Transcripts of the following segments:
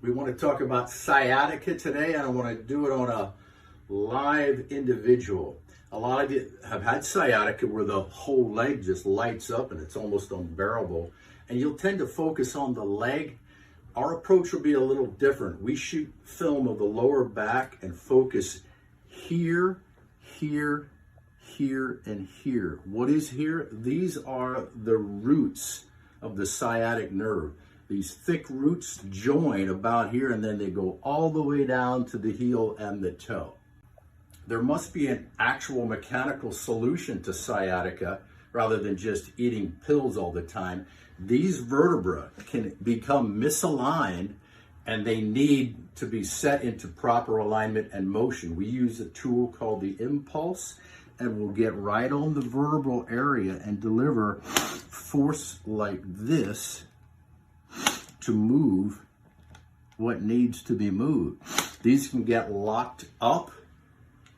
We want to talk about sciatica today, and I want to do it on a live individual. A lot of you have had sciatica where the whole leg just lights up and it's almost unbearable, and you'll tend to focus on the leg. Our approach will be a little different. We shoot film of the lower back and focus here, here, here, and here. What is here? These are the roots of the sciatic nerve. These thick roots join about here, and then they go all the way down to the heel and the toe. There must be an actual mechanical solution to sciatica rather than just eating pills all the time. These vertebrae can become misaligned and they need to be set into proper alignment and motion. We use a tool called the impulse, and we'll get right on the vertebral area and deliver force like this to move what needs to be moved. These can get locked up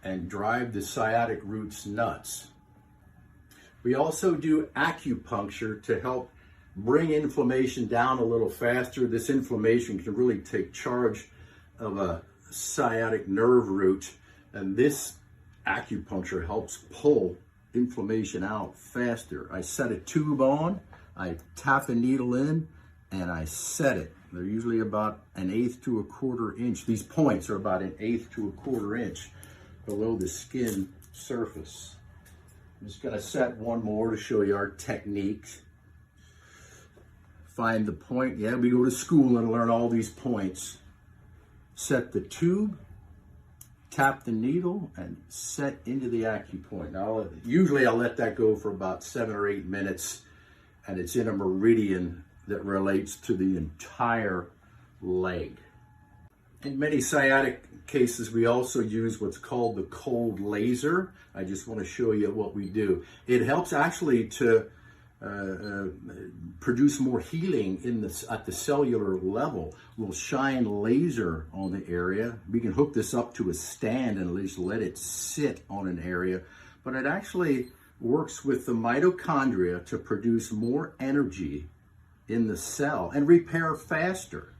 and drive the sciatic roots nuts. We also do acupuncture to help bring inflammation down a little faster. This inflammation can really take charge of a sciatic nerve root, and this acupuncture helps pull inflammation out faster. I set a tube on, I tap a needle in, and I set it. They're usually about 1/8 to 1/4 inch. These points are about 1/8 to 1/4 inch below the skin surface. I'm just gonna set one more to show you our techniques. Find the point. Yeah, we go to school and learn all these points. Set the tube, tap the needle, and set into the acupoint. Now, usually I'll let that go for about 7 or 8 minutes, and it's in a meridian that relates to the entire leg. In many sciatic cases, we also use what's called the cold laser. I just want to show you what we do. It helps actually to produce more healing at the cellular level. We'll shine laser on the area. We can hook this up to a stand and at least let it sit on an area, but it actually works with the mitochondria to produce more energy in the cell and repair faster.